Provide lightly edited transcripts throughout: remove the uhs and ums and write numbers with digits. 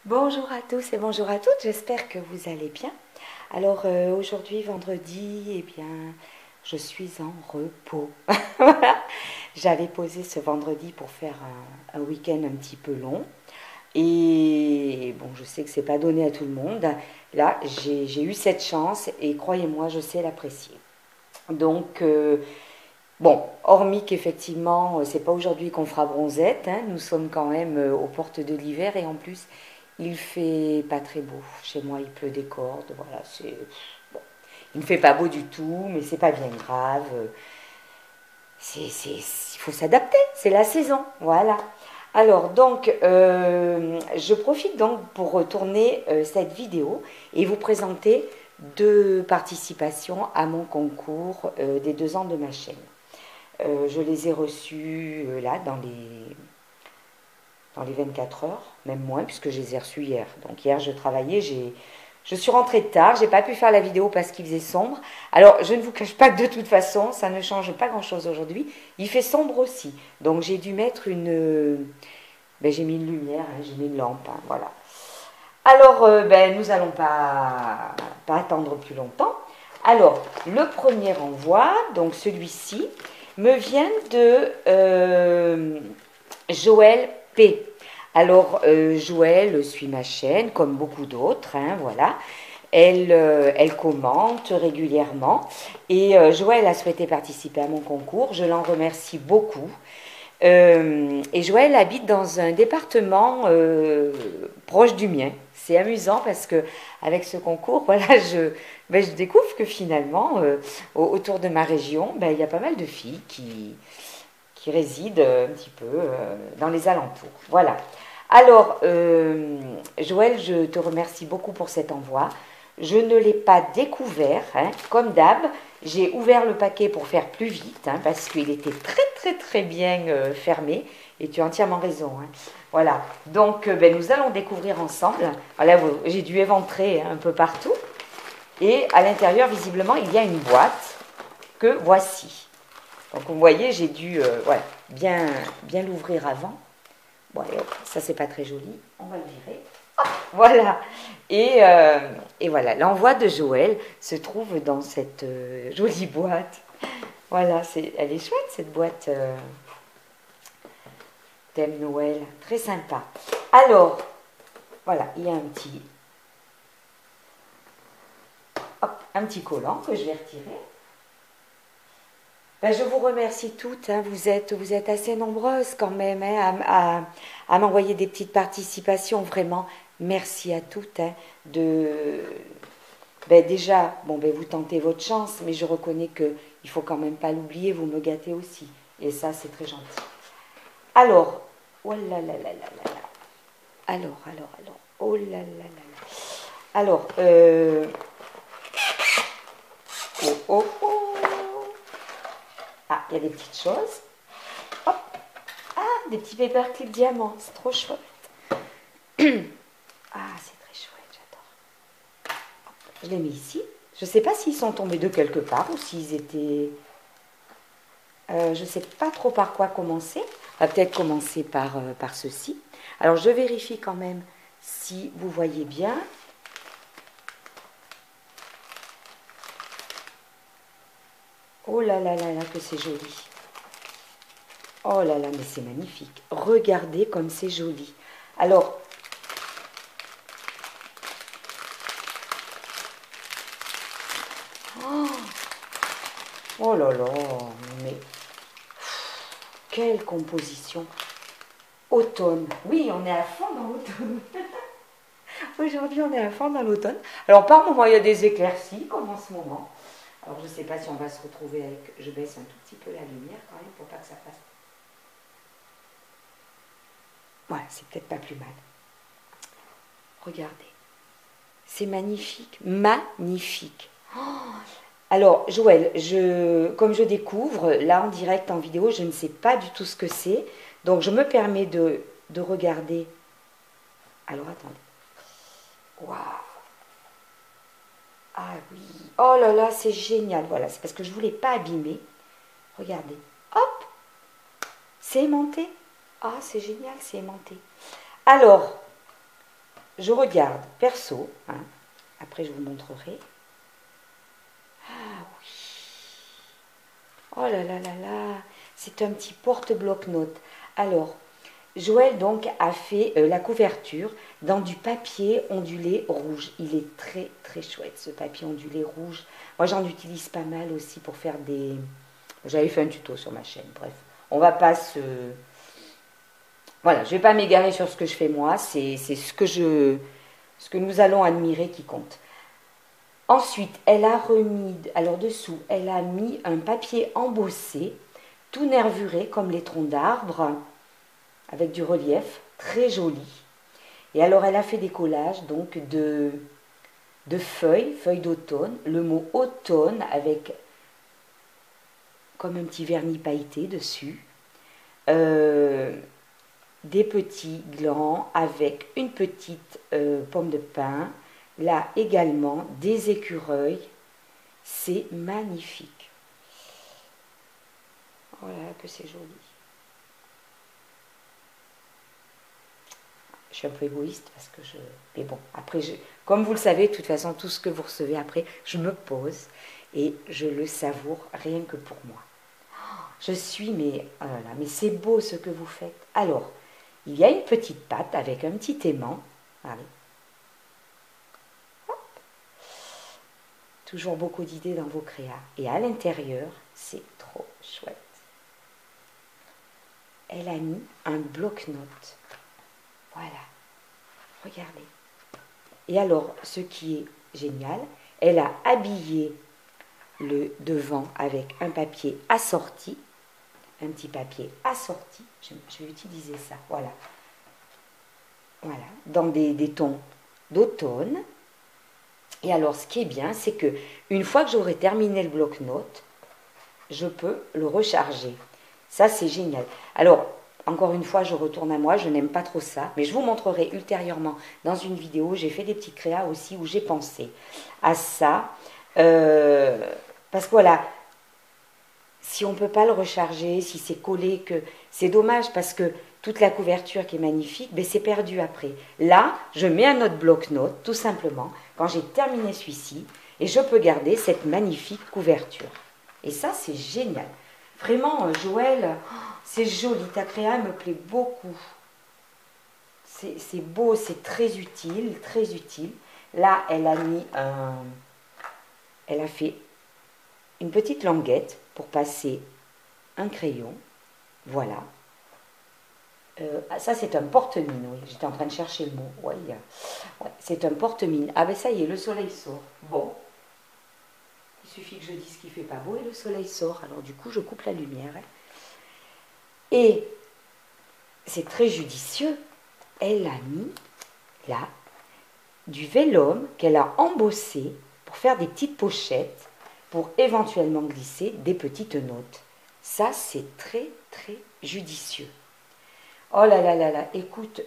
Bonjour à tous et bonjour à toutes, j'espère que vous allez bien. Alors aujourd'hui, vendredi, eh bien, je suis en repos. Voilà. J'avais posé ce vendredi pour faire un week-end un petit peu long. Et bon, je sais que c'est pas donné à tout le monde. Là, j'ai eu cette chance et croyez-moi, je sais l'apprécier. Donc, bon, hormis qu'effectivement, c'est pas aujourd'hui qu'on fera bronzette, hein, nous sommes quand même aux portes de l'hiver et en plus, il fait pas très beau. Chez moi, il pleut des cordes, voilà, c'est bon. Il ne fait pas beau du tout, mais c'est pas bien grave. Il faut s'adapter, c'est la saison, voilà. Alors donc, je profite donc pour tourner cette vidéo et vous présenter deux participations à mon concours des 2 ans de ma chaîne. Je les ai reçus là dans les 24 heures, même moins, puisque je les ai reçus hier. Donc hier, je travaillais, je suis rentrée tard, j'ai pas pu faire la vidéo parce qu'il faisait sombre. Alors, je ne vous cache pas que de toute façon, ça ne change pas grand-chose aujourd'hui. Il fait sombre aussi. Donc j'ai dû mettre j'ai mis une lumière, hein, j'ai mis une lampe, hein, voilà. Alors, nous allons pas attendre plus longtemps. Alors, le premier envoi, donc celui-ci, me vient de Joël P. Alors, Joël suit ma chaîne, comme beaucoup d'autres, hein, voilà. Elle commente régulièrement. Et Joël a souhaité participer à mon concours. Je l'en remercie beaucoup. Et Joël habite dans un département proche du mien. C'est amusant parce que avec ce concours, voilà, je découvre que finalement, autour de ma région, il y a pas mal de filles qui résident un petit peu dans les alentours. Voilà. Alors, Joël, je te remercie beaucoup pour cet envoi. Je ne l'ai pas découvert, hein, comme d'hab. J'ai ouvert le paquet pour faire plus vite, hein, parce qu'il était très bien fermé. Et tu as entièrement raison. Hein. Voilà. Donc, nous allons découvrir ensemble. Voilà, j'ai dû éventrer un peu partout. Et à l'intérieur, visiblement, il y a une boîte que voici. Donc, vous voyez, j'ai dû voilà, bien l'ouvrir avant. Bon, allez, hop, ça, c'est pas très joli. On va le virer. Hop, voilà. Et voilà, l'envoi de Joël se trouve dans cette jolie boîte. Voilà, elle est chouette, cette boîte thème Noël. Très sympa. Alors, voilà, il y a un petit collant que je vais retirer. Je vous remercie toutes, hein. Vous êtes assez nombreuses quand même hein, à m'envoyer des petites participations. Vraiment, merci à toutes. Hein, déjà, vous tentez votre chance, mais je reconnais qu'il ne faut quand même pas l'oublier, vous me gâtez aussi. Et ça, c'est très gentil. Alors, oh là là là là là là. Alors, oh là là là là. Alors, oh. Ah, il y a des petites choses. Hop. Ah, des petits paperclips diamants. C'est trop chouette. Ah, c'est très chouette, j'adore. Je les mets ici. Je ne sais pas s'ils sont tombés de quelque part ou s'ils étaient... je ne sais pas trop par quoi commencer. On va peut-être commencer par ceci. Alors, je vérifie quand même si vous voyez bien. Oh là là là là, que c'est joli. Oh là là, mais c'est magnifique. Regardez comme c'est joli. Alors, oh là là, mais quelle composition. Automne. Oui, on est à fond dans l'automne. Aujourd'hui, on est à fond dans l'automne. Alors, par moment, il y a des éclaircies, comme en ce moment. Alors, je ne sais pas si on va se retrouver avec... Je baisse un tout petit peu la lumière quand même pour pas que ça fasse... Voilà, c'est peut-être pas plus mal. Regardez. C'est magnifique. Magnifique. Oh. Alors, Joël, comme je découvre, là en direct, en vidéo, je ne sais pas du tout ce que c'est. Donc, je me permets de regarder. Alors, attendez. Waouh! Ah oui. Oh là là, c'est génial. Voilà, c'est parce que je ne voulais pas abîmer. Regardez. Hop! C'est aimanté. Ah, c'est génial, c'est aimanté. Alors, je regarde perso, hein, après je vous montrerai. Ah oui, oh là là là là, c'est un petit porte-bloc-notes. Alors, Joël donc a fait la couverture dans du papier ondulé rouge. Il est très très chouette ce papier ondulé rouge. Moi j'en utilise pas mal aussi pour faire des... J'avais fait un tuto sur ma chaîne, bref. On va pas se... Voilà, je vais pas m'égarer sur ce que je fais moi, c'est ce que nous allons admirer qui compte. Ensuite, elle a remis, alors dessous, elle a mis un papier embossé, tout nervuré comme les troncs d'arbres, avec du relief, très joli. Et alors, elle a fait des collages donc de feuilles d'automne, le mot automne avec comme un petit vernis pailleté dessus, des petits glands avec une petite pomme de pin, là également des écureuils, c'est magnifique. Voilà que c'est joli. Je suis un peu égoïste parce que je... Mais bon, après, comme vous le savez, de toute façon, tout ce que vous recevez après, je me pose et je le savoure rien que pour moi. Je suis, mais, oh là là, mais c'est beau ce que vous faites. Alors, il y a une petite pâte avec un petit aimant. Allez. Hop. Toujours beaucoup d'idées dans vos créas. Et à l'intérieur, c'est trop chouette. Elle a mis un bloc-notes. Voilà. Regardez. Et alors, ce qui est génial, elle a habillé le devant avec un papier assorti. Un petit papier assorti. Je vais utiliser ça. Voilà. Voilà. Dans des tons d'automne. Et alors, ce qui est bien, c'est que une fois que j'aurai terminé le bloc-notes, je peux le recharger. Ça, c'est génial. Alors, encore une fois, je retourne à moi, je n'aime pas trop ça, mais je vous montrerai ultérieurement dans une vidéo. J'ai fait des petits créas aussi où j'ai pensé à ça. Parce que voilà, si on ne peut pas le recharger, si c'est collé, que c'est dommage parce que toute la couverture qui est magnifique, ben c'est perdu après. Là, je mets un autre bloc-notes, tout simplement, quand j'ai terminé celui-ci, et je peux garder cette magnifique couverture. Et ça, c'est génial. Vraiment, Joël, c'est joli, ta créa me plaît beaucoup. C'est beau, c'est très utile, très utile. Là, elle a mis elle a fait une petite languette pour passer un crayon. Voilà. Ça, c'est un porte-mine, oui. J'étais en train de chercher le mot. Ouais, c'est un porte-mine. Ah ben ça y est, le soleil sort. Bon. Il suffit que je dise qu'il ne fait pas beau et le soleil sort. Alors du coup, je coupe la lumière. Et c'est très judicieux. Elle a mis, là, du vélum qu'elle a embossé pour faire des petites pochettes pour éventuellement glisser des petites notes. Ça, c'est très, très judicieux. Oh là là là là, écoute,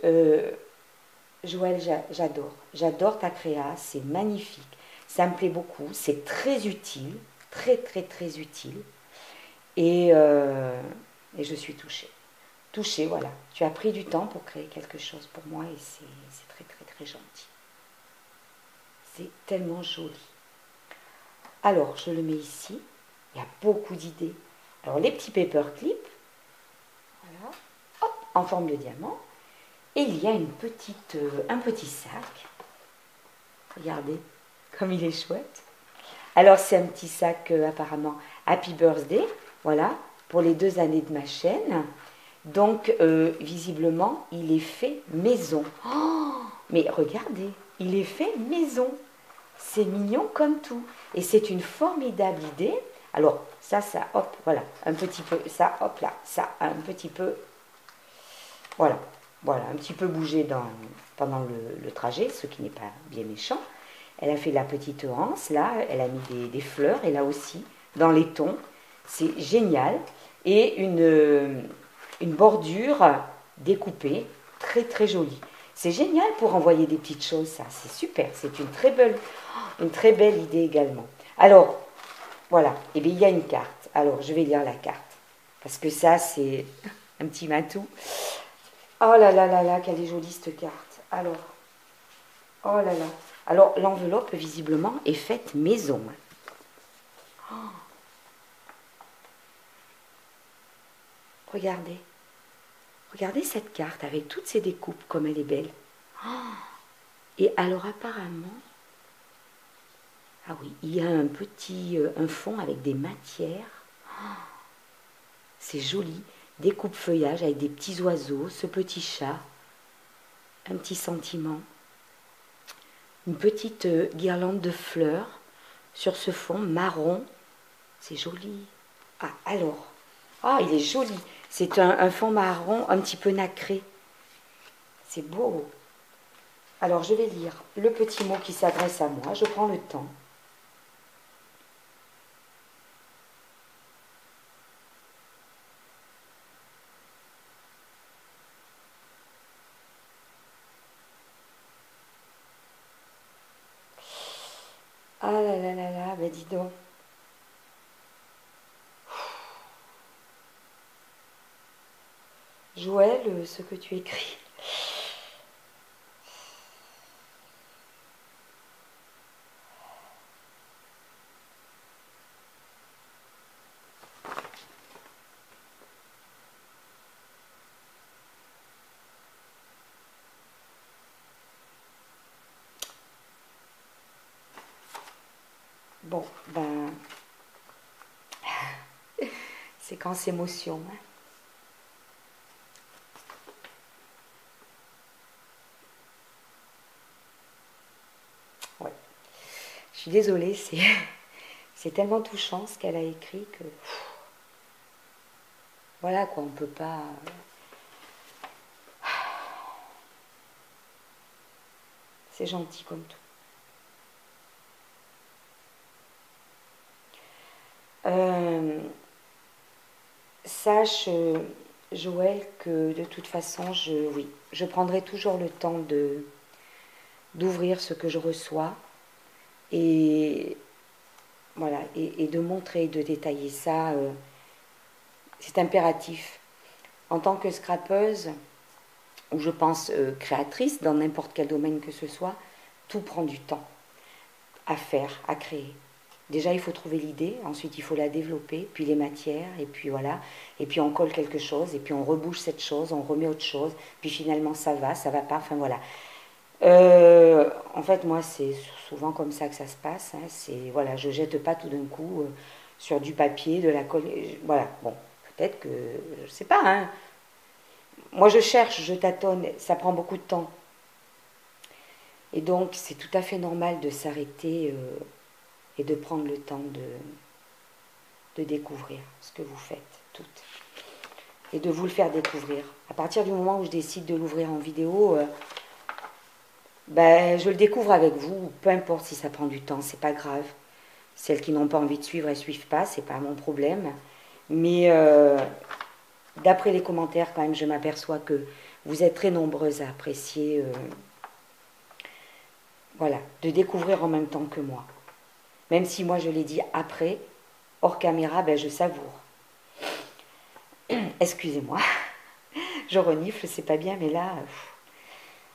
Joël, j'adore. J'adore ta créa, c'est magnifique. Ça me plaît beaucoup, c'est très utile, très très très utile. Et je suis touchée. Touchée, voilà. Tu as pris du temps pour créer quelque chose pour moi et c'est très très très gentil. C'est tellement joli. Alors, je le mets ici. Il y a beaucoup d'idées. Alors, les petits paperclips, voilà, hop, en forme de diamant. Et il y a un petit sac. Regardez comme il est chouette. Alors, c'est un petit sac apparemment Happy Birthday, voilà, pour les 2 années de ma chaîne. Donc, visiblement, il est fait maison. Oh, mais regardez, il est fait maison. C'est mignon comme tout. Et c'est une formidable idée. Alors, ça, hop, voilà, un petit peu, ça, hop là, ça, un petit peu, voilà, un petit peu bougé pendant le trajet, ce qui n'est pas bien méchant. Elle a fait la petite anse, là, elle a mis des fleurs, et là aussi, dans les tons. C'est génial. Et une bordure découpée, très très jolie. C'est génial pour envoyer des petites choses, ça. C'est super, c'est une très belle idée également. Alors, voilà, et bien il y a une carte. Alors, je vais lire la carte. Parce que ça, c'est un petit matou. Oh là là là là, quelle est jolie cette carte. Alors, Oh là là. Alors, l'enveloppe, visiblement, est faite maison. Oh, regardez. Regardez cette carte avec toutes ses découpes, comme elle est belle. Oh, et alors, apparemment, ah oui, il y a un petit un fond avec des matières. C'est joli. Découpe feuillage avec des petits oiseaux, ce petit chat, un petit sentiment, une petite guirlande de fleurs sur ce fond marron. C'est joli. Ah, alors. Ah, il est joli. C'est un fond marron un petit peu nacré. C'est beau. Alors, je vais lire le petit mot qui s'adresse à moi. Je prends le temps. Ah là là là là, ben dis donc. Joël, ce que tu écris. Bon, ben, séquence émotion. Hein. Ouais. Je suis désolée, c'est tellement touchant ce qu'elle a écrit que... Voilà quoi, on peut pas... C'est gentil comme tout. Sache, Joël, que de toute façon, oui, je prendrai toujours le temps d'ouvrir ce que je reçois et voilà, et de montrer, de détailler ça. C'est impératif. En tant que scrapeuse, ou je pense créatrice dans n'importe quel domaine que ce soit, tout prend du temps à faire, à créer. Déjà, il faut trouver l'idée, ensuite il faut la développer, puis les matières, et puis voilà, et puis on colle quelque chose, et puis on rebouche cette chose, on remet autre chose, puis finalement ça va pas, enfin voilà. En fait, moi, c'est souvent comme ça que ça se passe. Hein, c'est voilà, je jette pas tout d'un coup sur du papier, de la colle. Voilà, bon, peut-être que je sais pas. Hein. Moi, je cherche, je tâtonne, ça prend beaucoup de temps, et donc c'est tout à fait normal de s'arrêter et de prendre le temps de découvrir ce que vous faites toutes et de vous le faire découvrir. À partir du moment où je décide de l'ouvrir en vidéo, ben, je le découvre avec vous, peu importe si ça prend du temps, c'est pas grave. Celles qui n'ont pas envie de suivre, elles suivent pas, c'est pas mon problème. Mais d'après les commentaires, quand même, je m'aperçois que vous êtes très nombreuses à apprécier, voilà, de découvrir en même temps que moi. Même si moi je l'ai dit après, hors caméra, ben je savoure. Excusez-moi, je renifle, c'est pas bien, mais là.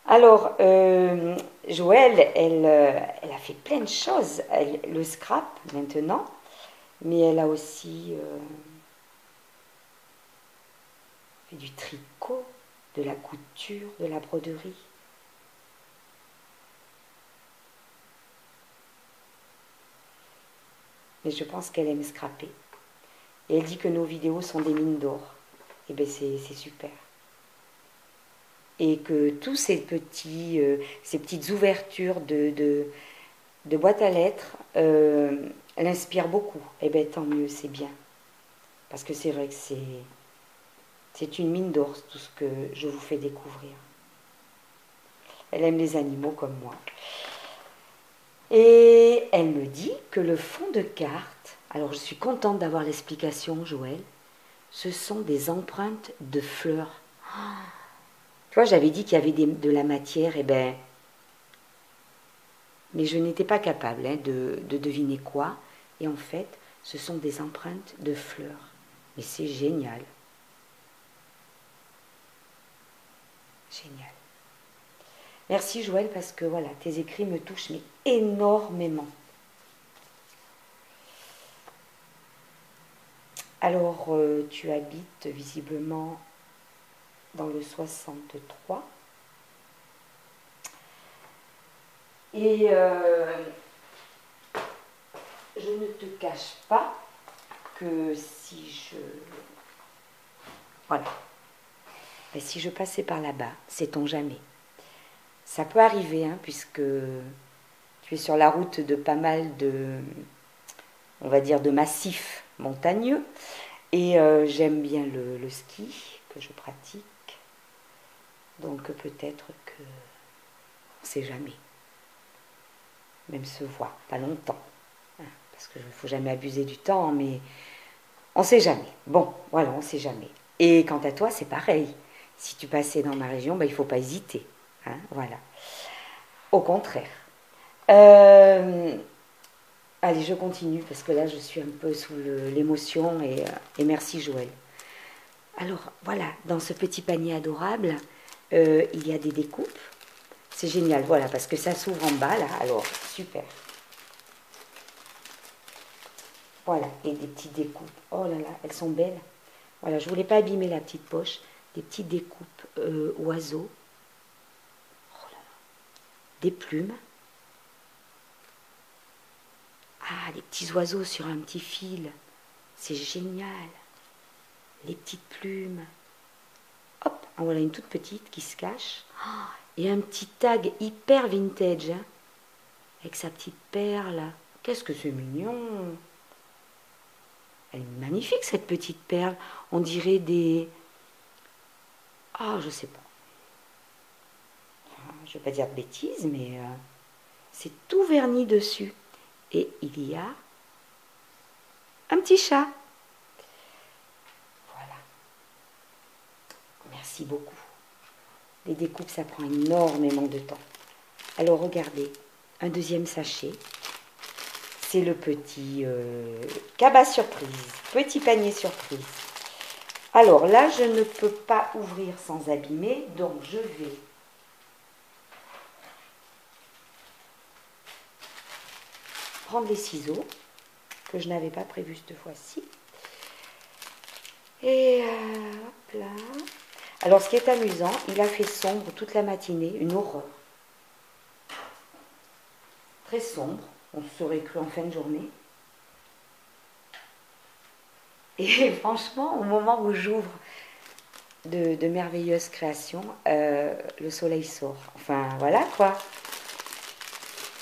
Alors, Joëlle, elle a fait plein de choses. Le scrap maintenant, mais elle a aussi fait du tricot, de la couture, de la broderie. Mais je pense qu'elle aime scraper. Et elle dit que nos vidéos sont des mines d'or. Et bien c'est super. Et que tous ces petites ouvertures de boîte à lettres l'inspirent beaucoup. Et bien tant mieux, c'est bien. Parce que c'est vrai que c'est une mine d'or tout ce que je vous fais découvrir. Elle aime les animaux comme moi. Et elle me dit que le fond de carte, alors je suis contente d'avoir l'explication, Joël, ce sont des empreintes de fleurs. Tu vois, j'avais dit qu'il y avait de la matière, et ben, mais je n'étais pas capable de deviner quoi. Et en fait, ce sont des empreintes de fleurs. Mais c'est génial. Génial. Merci Joël, parce que voilà, tes écrits me touchent mais énormément. Alors, tu habites visiblement dans le 63. Et je ne te cache pas que si je... Voilà. Et si je passais par là-bas, sait-on jamais. Ça peut arriver, hein, puisque tu es sur la route de pas mal de, on va dire, de massifs montagneux. Et j'aime bien le ski que je pratique. Donc peut-être que, on ne sait jamais. Même se voir, pas longtemps. Hein, parce qu'il ne faut jamais abuser du temps, mais on ne sait jamais. Bon, voilà, on ne sait jamais. Et quant à toi, c'est pareil. Si tu passais dans ma région, ben, il ne faut pas hésiter. Hein, voilà. Au contraire. Allez, je continue parce que là, je suis un peu sous l'émotion et merci Joël. Alors, voilà, dans ce petit panier adorable, il y a des découpes. C'est génial, voilà, parce que ça s'ouvre en bas, là. Alors, super. Voilà, et des petites découpes. Oh là là, elles sont belles. Voilà, je ne voulais pas abîmer la petite poche. Des petites découpes oiseaux. Oh là là. Des plumes. Ah, des petits oiseaux sur un petit fil. C'est génial. Les petites plumes. Hop, en voilà une toute petite qui se cache. Oh, et un petit tag hyper vintage, hein, avec sa petite perle. Qu'est-ce que c'est mignon! Elle est magnifique cette petite perle. On dirait des... Ah, je sais pas. Je ne vais pas dire de bêtises, mais c'est tout verni dessus. Et il y a un petit chat. Voilà. Merci beaucoup. Les découpes, ça prend énormément de temps. Alors regardez, un deuxième sachet. C'est le petit cabas surprise, petit panier surprise. Alors là, je ne peux pas ouvrir sans abîmer, donc je vais prendre les ciseaux, que je n'avais pas prévu cette fois-ci. Et hop là. Alors ce qui est amusant, il a fait sombre toute la matinée, une horreur. Très sombre, on serait cru en fin de journée. Et franchement, au moment où j'ouvre de merveilleuses créations, le soleil sort. Enfin, voilà quoi.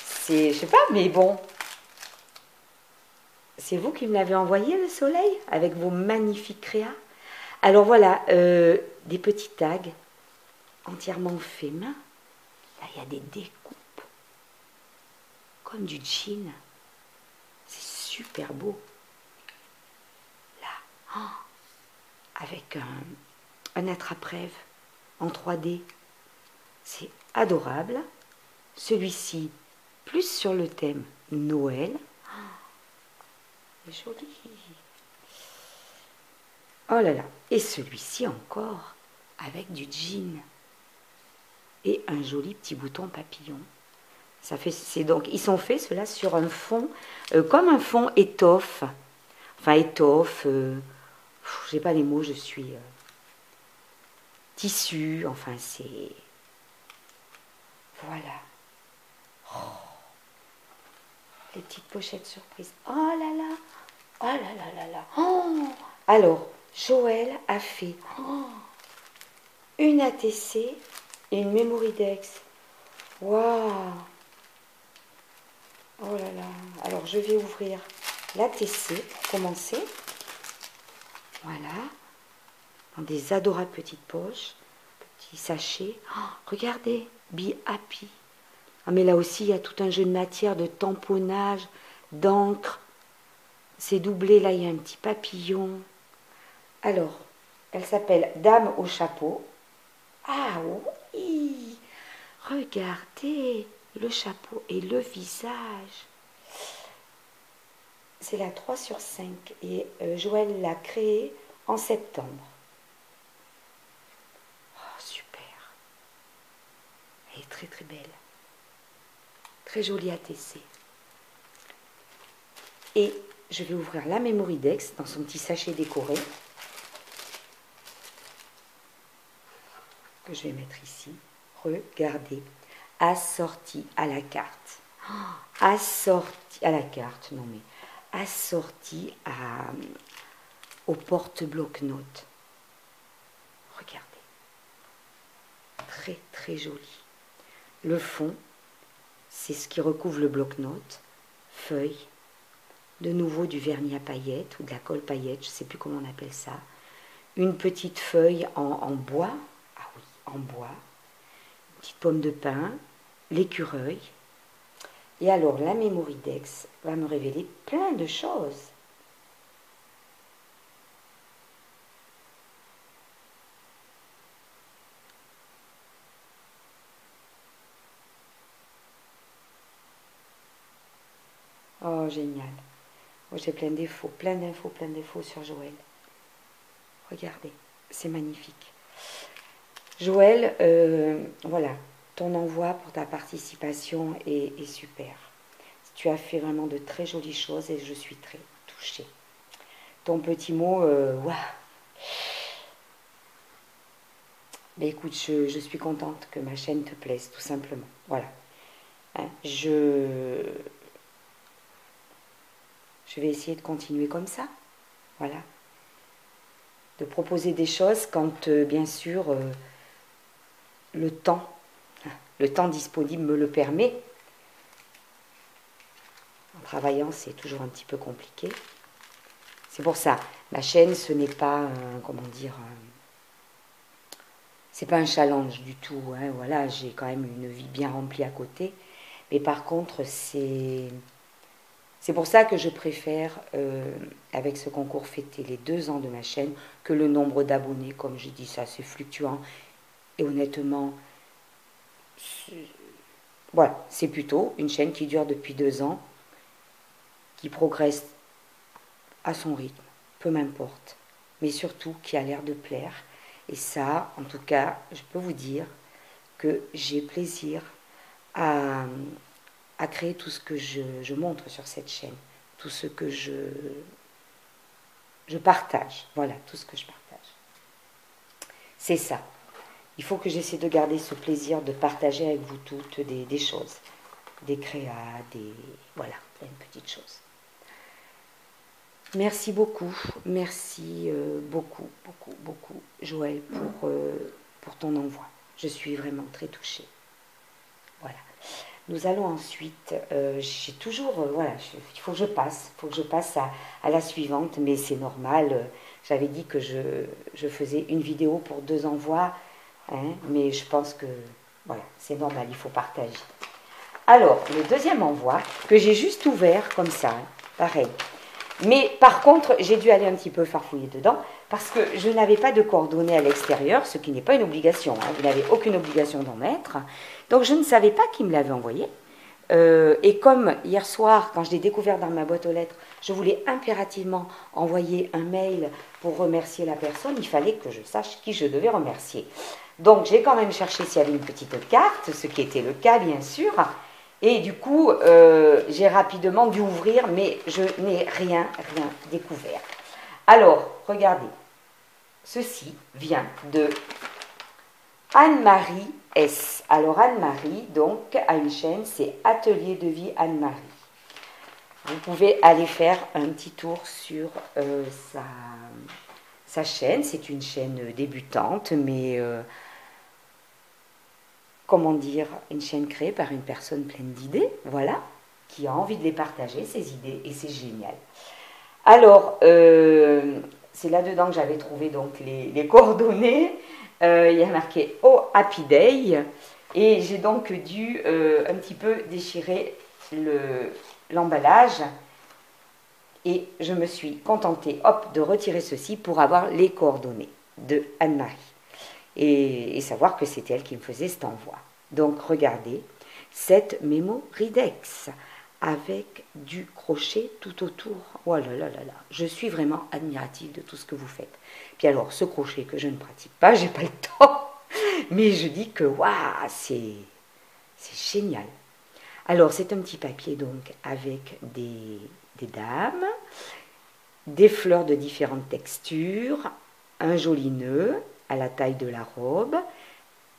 C'est, je sais pas, mais bon. C'est vous qui me l'avez envoyé, le soleil, avec vos magnifiques créas. Alors voilà, des petits tags entièrement faits main. Là, il y a des découpes, comme du jean. C'est super beau. Là, oh, avec un attrape-rêve en 3D. C'est adorable. Celui-ci, plus sur le thème Noël. C'est joli. Oh là là. Et celui-ci encore, avec du jean. Et un joli petit bouton papillon. Ça fait, c'est donc, ils sont faits, ceux-là, sur un fond, comme un fond étoffe. Enfin, étoffe, je n'ai pas les mots, je suis tissu, enfin, c'est... Voilà. Oh. Les petites pochettes surprises. Oh là là. Oh là là là là. Oh. Alors, Joël a fait une ATC et une Mémoridex. Waouh. Oh là là. Alors, je vais ouvrir l'ATC pour commencer. Voilà. Dans des adorables petites poches. Petits sachets. Oh, regardez. Be Happy. Ah, mais là aussi, il y a tout un jeu de matière, de tamponnage, d'encre. C'est doublé. Là, il y a un petit papillon. Alors, elle s'appelle Dame au chapeau. Ah oui. Regardez le chapeau et le visage. C'est la 3 sur 5 et Joël l'a créée en septembre. Oh, super. Elle est très très belle. Très jolie à tesser. Et je vais ouvrir la Mémoridex dans son petit sachet décoré. Que je vais mettre ici. Regardez. Assorti à la carte. Oh, assorti à la carte, non mais assorti au porte-bloc-notes. Regardez. Très très joli. Le fond, c'est ce qui recouvre le bloc-notes. Feuilles. De nouveau du vernis à paillettes ou de la colle paillette, je ne sais plus comment on appelle ça. Une petite feuille en bois. Ah oui, en bois. Une petite pomme de pin. L'écureuil. Et alors, la Mémoridex va me révéler plein de choses. Oh, génial. Oh, j'ai plein d'infos sur Joël. Regardez, c'est magnifique. Joël, voilà, ton envoi pour ta participation est super. Tu as fait vraiment de très jolies choses et je suis très touchée. Ton petit mot, waouh. Mais écoute, je suis contente que ma chaîne te plaise, tout simplement. Voilà. Hein, je vais essayer de continuer comme ça. Voilà. De proposer des choses quand, bien sûr, le temps disponible me le permet. En travaillant, c'est toujours un petit peu compliqué. C'est pour ça, ma chaîne, ce n'est pas, comment dire, c'est pas un challenge du tout. Hein, voilà, j'ai quand même une vie bien remplie à côté. Mais par contre, c'est pour ça que je préfère, avec ce concours, fêter les 2 ans de ma chaîne, que le nombre d'abonnés. Comme j'ai dit, ça, c'est fluctuant. Et honnêtement, voilà, c'est plutôt une chaîne qui dure depuis 2 ans, qui progresse à son rythme, peu m'importe, mais surtout qui a l'air de plaire. Et ça, en tout cas, je peux vous dire que j'ai plaisir à créer tout ce que je montre sur cette chaîne, tout ce que je partage. Voilà, tout ce que je partage. C'est ça. Il faut que j'essaie de garder ce plaisir de partager avec vous toutes des choses, des créas, voilà, plein de petites choses. Merci beaucoup, merci beaucoup, Joël, pour ton envoi. Je suis vraiment très touchée. Voilà. Nous allons ensuite, j'ai toujours, voilà, il faut que je passe à la suivante, mais c'est normal. J'avais dit que je faisais une vidéo pour 2 envois, hein, mais je pense que, voilà, c'est normal, il faut partager. Alors, le deuxième envoi, que j'ai juste ouvert comme ça, hein, pareil. Mais par contre, j'ai dû aller un petit peu farfouiller dedans parce que je n'avais pas de coordonnées à l'extérieur, ce qui n'est pas une obligation. Hein, vous n'avez aucune obligation d'en mettre. Donc je ne savais pas qui me l'avait envoyé. Et comme hier soir, quand je l'ai découvert dans ma boîte aux lettres, je voulais impérativement envoyer un mail pour remercier la personne, il fallait que je sache qui je devais remercier. Donc j'ai quand même cherché s'il y avait une petite carte, ce qui était le cas bien sûr. Et du coup, j'ai rapidement dû ouvrir, mais je n'ai rien découvert. Alors, regardez. Ceci vient de Anne-Marie S. Alors, Anne-Marie, donc, a une chaîne, c'est Atelier de vie Anne-Marie. Vous pouvez aller faire un petit tour sur sa chaîne. C'est une chaîne débutante, mais... comment dire, une chaîne créée par une personne pleine d'idées, voilà, qui a envie de les partager, ses idées, et c'est génial. Alors, c'est là-dedans que j'avais trouvé donc les coordonnées. Il y a marqué « Oh, Happy Day » et j'ai donc dû un petit peu déchirer l'emballage et je me suis contentée, hop, de retirer ceci pour avoir les coordonnées de Anne-Marie. Et savoir que c'est elle qui me faisait cet envoi. Donc regardez, cette Mémoridex avec du crochet tout autour. Oh là là là là, je suis vraiment admirative de tout ce que vous faites. Puis alors, ce crochet que je ne pratique pas, j'ai pas le temps, mais je dis que waouh, C'est génial. Alors, c'est un petit papier donc avec des dames, des fleurs de différentes textures, un joli nœud à la taille de la robe.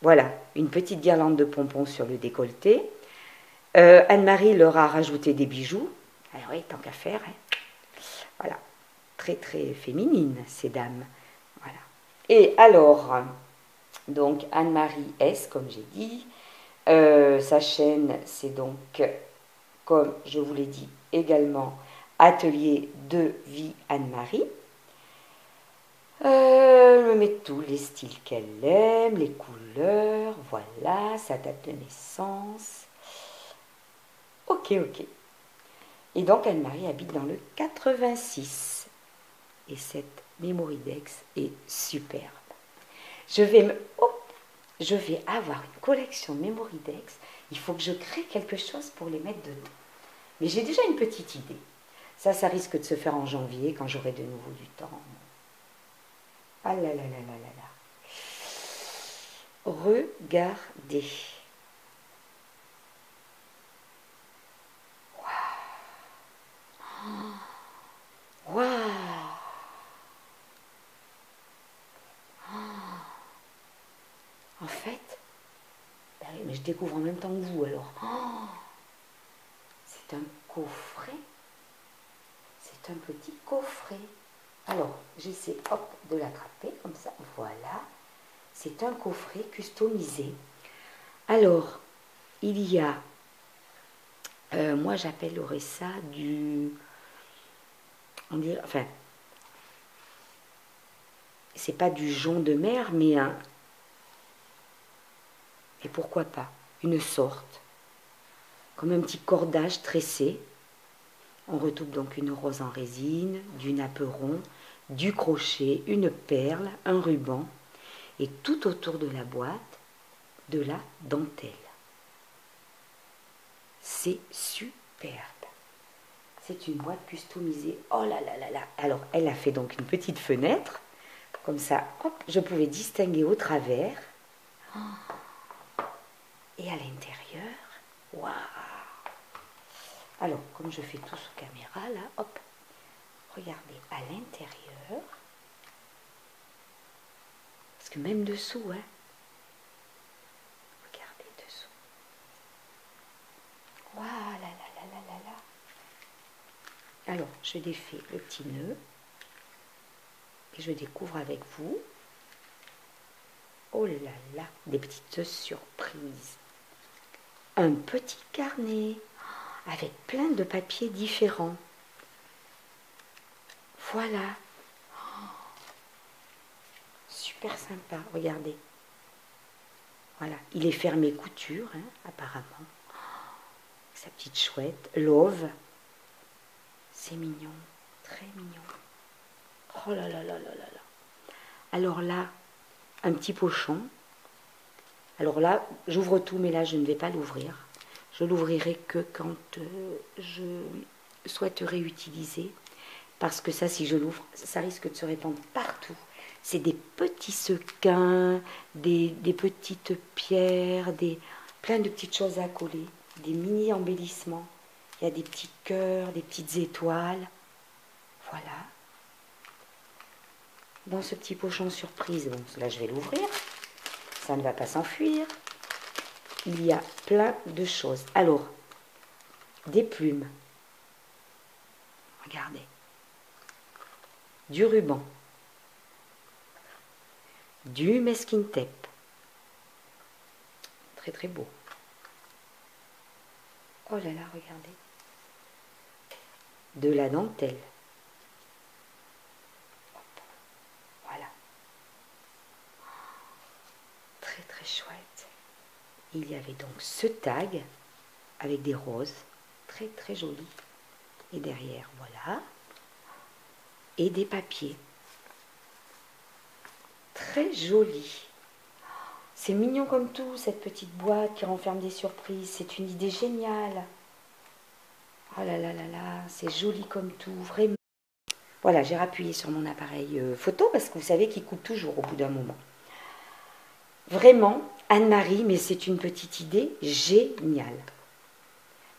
Voilà, une petite guirlande de pompons sur le décolleté. Anne-Marie leur a rajouté des bijoux. Alors oui, tant qu'à faire. Hein. Voilà, très très féminine ces dames. Voilà. Et alors, donc Anne-Marie S, comme j'ai dit, sa chaîne, c'est donc, comme je vous l'ai dit également, Atelier de vie Anne-Marie. Elle me met tous les styles qu'elle aime, les couleurs, voilà, sa date de naissance. Ok. Et donc Anne-Marie habite dans le 86. Et cette Mémoridex est superbe. Je vais avoir une collection Mémoridex. Il faut que je crée quelque chose pour les mettre dedans. Mais j'ai déjà une petite idée. Ça risque de se faire en janvier quand j'aurai de nouveau du temps. Ah là là là là là là. Regardez. Waouh. Waouh. En fait, ben oui, mais je découvre en même temps que vous alors. C'est un coffret. C'est un petit coffret. Alors, j'essaie de l'attraper comme ça. Voilà. C'est un coffret customisé. Alors, il y a, moi j'appellerais ça du, on dirait, enfin, c'est pas du jonc de mer, mais et pourquoi pas, une sorte, comme un petit cordage tressé. On retrouve donc une rose en résine, du napperon, du crochet, une perle, un ruban, et tout autour de la boîte, de la dentelle. C'est superbe. C'est une boîte customisée. Oh là là là là. Alors, elle a fait donc une petite fenêtre. Comme ça, hop, je pouvais distinguer au travers. Et à l'intérieur, waouh. Alors, comme je fais tout sous caméra, là, hop, regardez à l'intérieur. Parce que même dessous, hein. Regardez dessous. Waouh là là là là là là. Alors, je défais le petit nœud. Et je découvre avec vous. Oh là là, des petites surprises. Un petit carnet avec plein de papiers différents. Voilà. Super sympa, regardez. Voilà, il est fermé couture, hein, apparemment. Sa petite chouette, Love. C'est mignon, très mignon. Oh là là là là là là. Alors là, un petit pochon. Alors là, j'ouvre tout, mais là, je ne vais pas l'ouvrir. Je l'ouvrirai que quand je souhaiterais utiliser. Parce que ça, si je l'ouvre, ça risque de se répandre partout. C'est des petits sequins, des petites pierres, plein de petites choses à coller, des mini embellissements. Il y a des petits cœurs, des petites étoiles. Voilà. Dans ce petit pochon surprise, bon, là je vais l'ouvrir. Ça ne va pas s'enfuir. Il y a plein de choses. Alors, des plumes. Regardez. Du ruban. Du masking tape. Très très beau. Oh là là, regardez. De la dentelle. Hop. Voilà. Très très chouette. Il y avait donc ce tag avec des roses. Très très joli. Et derrière, voilà. Et des papiers. Très joli. C'est mignon comme tout, cette petite boîte qui renferme des surprises. C'est une idée géniale. Oh là là là là, c'est joli comme tout, vraiment. Voilà, j'ai rappuyé sur mon appareil photo parce que vous savez qu'il coupe toujours au bout d'un moment. Vraiment, Anne-Marie, mais c'est une petite idée géniale.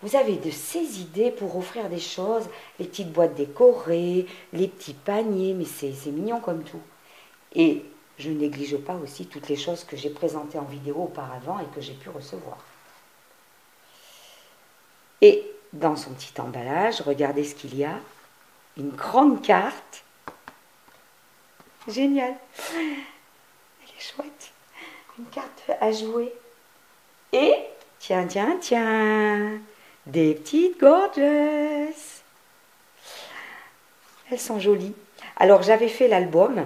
Vous avez de ces idées pour offrir des choses, les petites boîtes décorées, les petits paniers, mais c'est mignon comme tout. Et je ne néglige pas aussi toutes les choses que j'ai présentées en vidéo auparavant et que j'ai pu recevoir. Et dans son petit emballage, regardez ce qu'il y a. Une grande carte. Génial. Elle est chouette. Une carte à jouer. Et, tiens, des petites gorgeous. Elles sont jolies. Alors, j'avais fait l'album.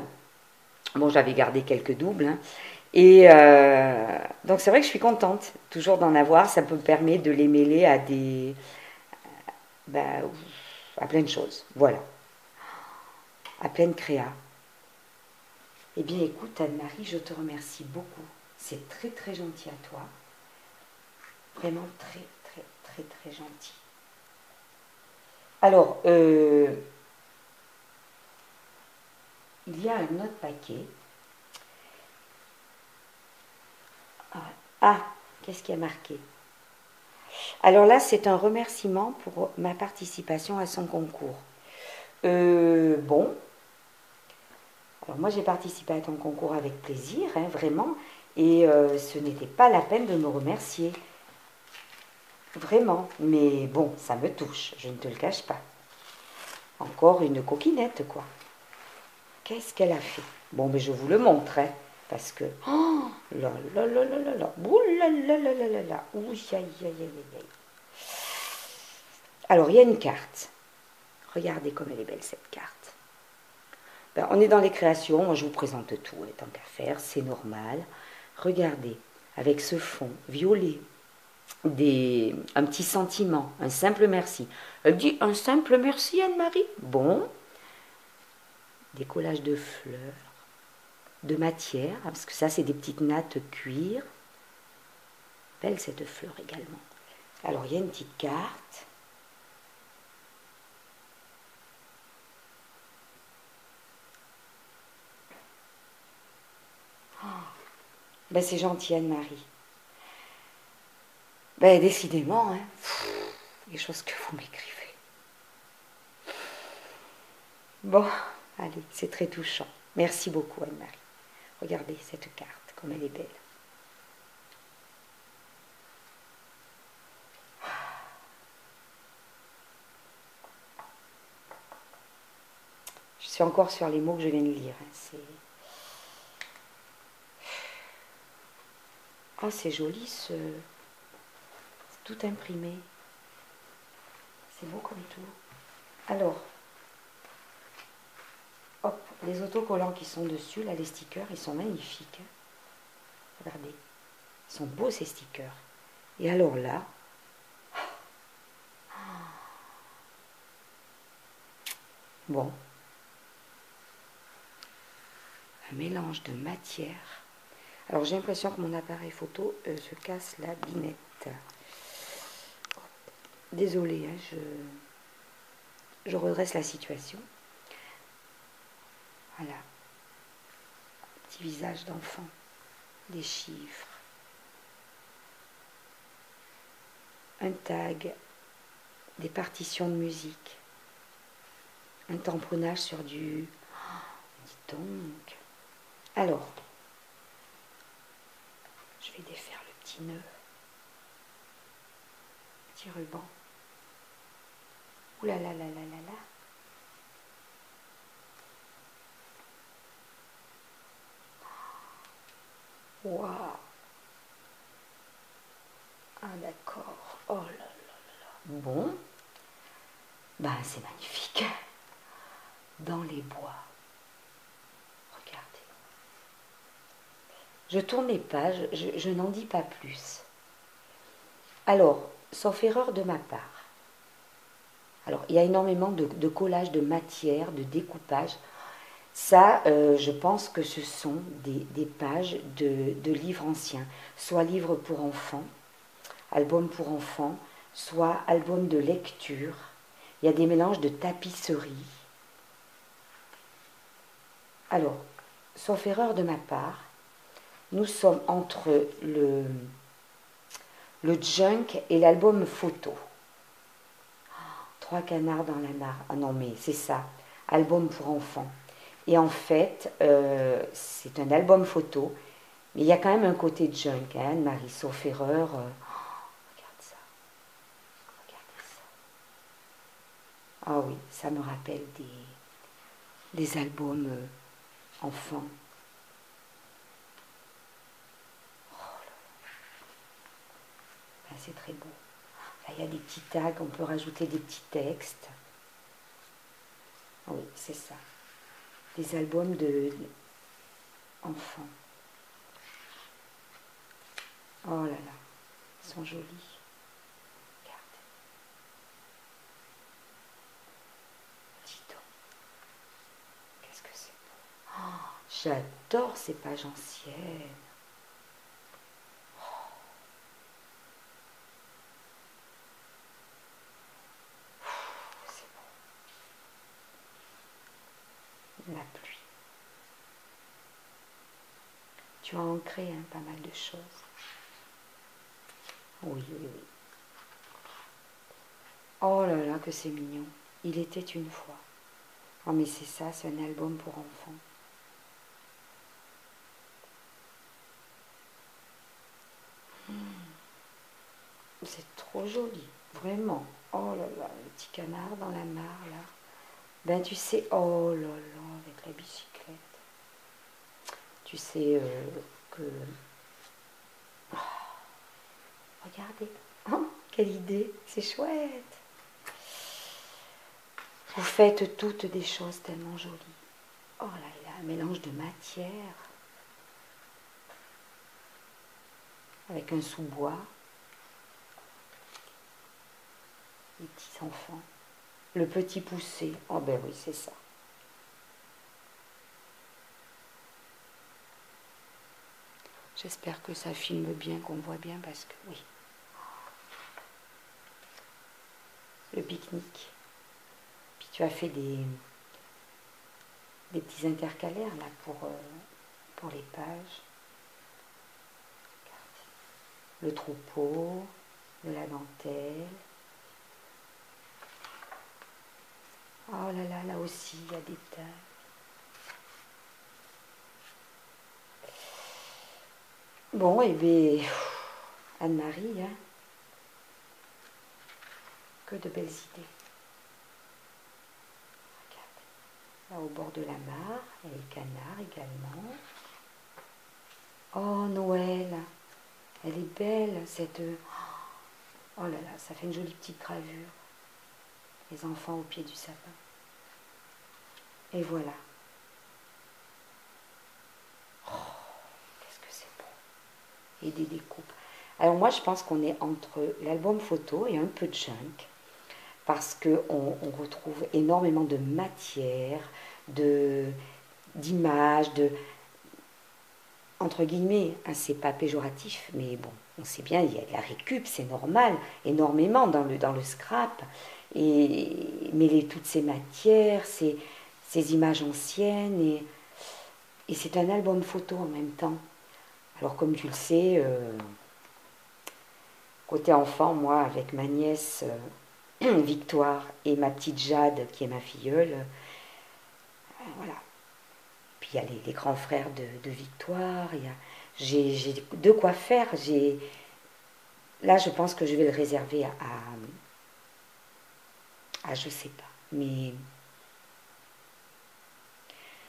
Bon, j'avais gardé quelques doubles. Hein. Et donc, c'est vrai que je suis contente toujours d'en avoir. Ça me permet de les mêler à des... à plein de choses. Voilà. À pleine créa. Eh bien, écoute, Anne-Marie, je te remercie beaucoup. C'est très, très gentil à toi. Vraiment très, très, très, très gentil. Alors, il y a un autre paquet. Ah, qu'est-ce qui a marqué? Alors là, c'est un remerciement pour ma participation à son concours. Bon. Alors moi, j'ai participé à ton concours avec plaisir, hein, vraiment. Et ce n'était pas la peine de me remercier. Vraiment. Mais bon, ça me touche, je ne te le cache pas. Encore une coquinette, quoi. Qu'est-ce qu'elle a fait? Bon, mais je vous le montre, hein, parce que... Oh là là là là là là. Ouh là là là là là là. Ouh, aïe, aïe, aïe, aïe. Alors, il y a une carte. Regardez comme elle est belle, cette carte. Ben, on est dans les créations. Moi, je vous présente tout, tant qu'à faire. C'est normal. Regardez, avec ce fond violet, un petit sentiment, un simple merci. Elle dit un simple merci, Anne-Marie. Bon, des collages de fleurs, de matière, parce que ça, c'est des petites nattes cuir. Belle cette fleur également. Alors, il y a une petite carte. Oh, ben, c'est gentil, Anne-Marie. Ben, décidément, hein, les choses que vous m'écrivez. Bon, allez, c'est très touchant. Merci beaucoup, Anne-Marie. Regardez cette carte, comme elle est belle. Je suis encore sur les mots que je viens de lire. Hein. Ah, c'est joli, c'est tout imprimé. C'est beau comme tout. Alors, hop, les autocollants qui sont dessus, là, les stickers, ils sont magnifiques. Regardez, ils sont beaux ces stickers. Et alors là, bon, un mélange de matière. Alors j'ai l'impression que mon appareil photo se casse la binette. Désolée, hein, je redresse la situation. Voilà. Petit visage d'enfant, des chiffres, un tag, des partitions de musique, un tamponnage sur du... Oh, dis donc. Alors, je vais défaire le petit nœud, petit ruban. Ouh là là là là là là. Waouh. Ah d'accord. Oh là là là là. Bon. Ben c'est magnifique. Dans les bois. Regardez. Je tourne les pages, je n'en dis pas plus. Alors, sauf erreur de ma part. Alors, il y a énormément de collages de matière, de découpage. Ça, je pense que ce sont des pages de livres anciens, soit livres pour enfants, albums pour enfants, soit albums de lecture. Il y a des mélanges de tapisseries. Alors, sauf erreur de ma part, Nous sommes entre le junk et l'album photo. Trois canards dans la mare. Ah non, mais c'est ça. Album pour enfants. Et en fait, c'est un album photo. Mais il y a quand même un côté junk, hein, Anne-Marie, sauf erreur. Regarde ça. Regardez ça. Ah oui, ça me rappelle des albums enfants. Ah, c'est très beau. Là, il y a des petits tags, on peut rajouter des petits textes. Oui, c'est ça. Des albums enfants. Oh là là, ils sont jolis. Regardez. Dis donc. Qu'est-ce que c'est beau. Oh, j'adore ces pages anciennes. C'est beau. La pluie. Tu as ancré hein, pas mal de choses. Oui, oui, oui. Oh là là, que c'est mignon. Il était une fois. Oh mais c'est ça, c'est un album pour enfants. C'est trop joli, vraiment. Oh là là, le petit canard dans la mare là. Ben tu sais, oh là là, avec la bicyclette. Tu sais que... Oh, regardez, oh, quelle idée, c'est chouette. Vous faites toutes des choses tellement jolies. Oh là là, un mélange de matière avec un sous-bois. Les petits enfants. Le petit poussé. Oh ben oui, c'est ça. J'espère que ça filme bien, qu'on voit bien, parce que oui. Le pique-nique. Puis tu as fait des petits intercalaires là pour les pages. Le troupeau, de la dentelle. Oh là là, là aussi, il y a des tailles. Bon, et bien, Anne-Marie, hein, que de belles idées. Regarde, là au bord de la mare, il y a les canards également. Oh, Noël, elle est belle, cette... Oh là là, ça fait une jolie petite gravure. Les enfants au pied du sapin. Et voilà. Oh, qu'est-ce que c'est beau. Et des découpes. Alors moi, je pense qu'on est entre l'album photo et un peu de junk. Parce qu'on retrouve énormément de matière, d'images, entre guillemets, hein, c'est pas péjoratif, mais bon, on sait bien, il y a de la récup, c'est normal, énormément dans le scrap, et mêler toutes ces matières, ces images anciennes, et c'est un album photo en même temps. Alors comme tu le sais, côté enfant, moi, avec ma nièce Victoire et ma petite Jade, qui est ma filleule, voilà. Puis il y a les grands frères de Victoire, j'ai de quoi faire. Là, je pense que je vais le réserver à je sais pas. Mais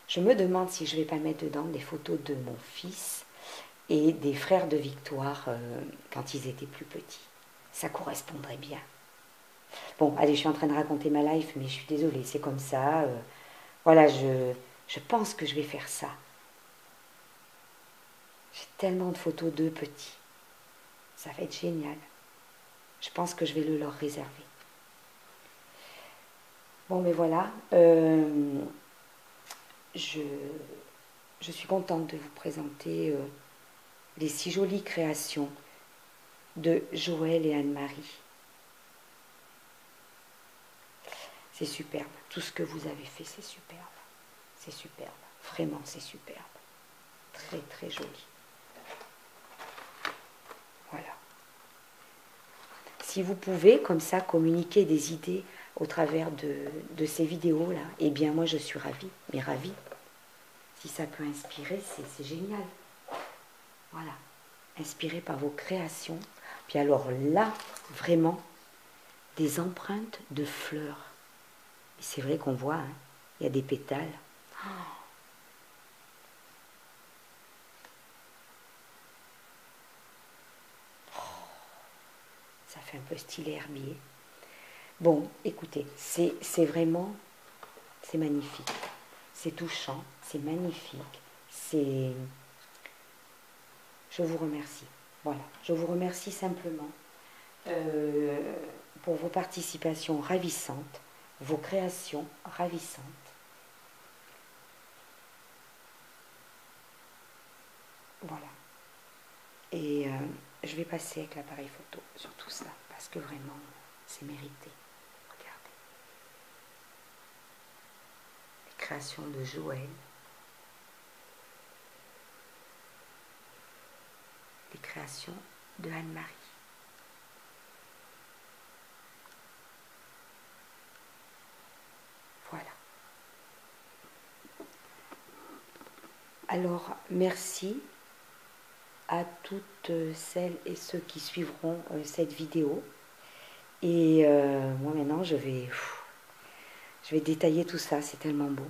je me demande si je vais pas mettre dedans des photos de mon fils et des frères de Victoire quand ils étaient plus petits. Ça correspondrait bien. Bon, allez, je suis en train de raconter ma life, mais je suis désolée, c'est comme ça. Voilà, je pense que je vais faire ça. J'ai tellement de photos d'eux petits. Ça va être génial. Je pense que je vais le leur réserver. Bon, mais voilà. Je suis contente de vous présenter les si jolies créations de Joël et Anne-Marie. C'est superbe. Tout ce que vous avez fait, c'est superbe. C'est superbe. Vraiment, c'est superbe. Très, très joli. si vous pouvez comme ça communiquer des idées au travers de ces vidéos-là, eh bien moi je suis ravie, mais ravie. Si ça peut inspirer, c'est génial. Voilà, inspiré par vos créations. Puis alors là, vraiment, des empreintes de fleurs. Et c'est vrai qu'on voit, hein, il y a des pétales. Oh. Ça fait un peu stylé herbier. Bon, écoutez, c'est vraiment, c'est magnifique. C'est touchant, c'est magnifique. C'est... Je vous remercie. Voilà, je vous remercie simplement pour vos participations ravissantes, vos créations ravissantes. Voilà. Et je vais passer avec l'appareil photo sur tout ça, parce que vraiment, c'est mérité. Regardez. Les créations de Joël. Les créations de Anne-Marie. Voilà. Alors, merci à toutes celles et ceux qui suivront cette vidéo. Et moi maintenant, je vais détailler tout ça, c'est tellement beau.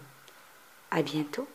À bientôt.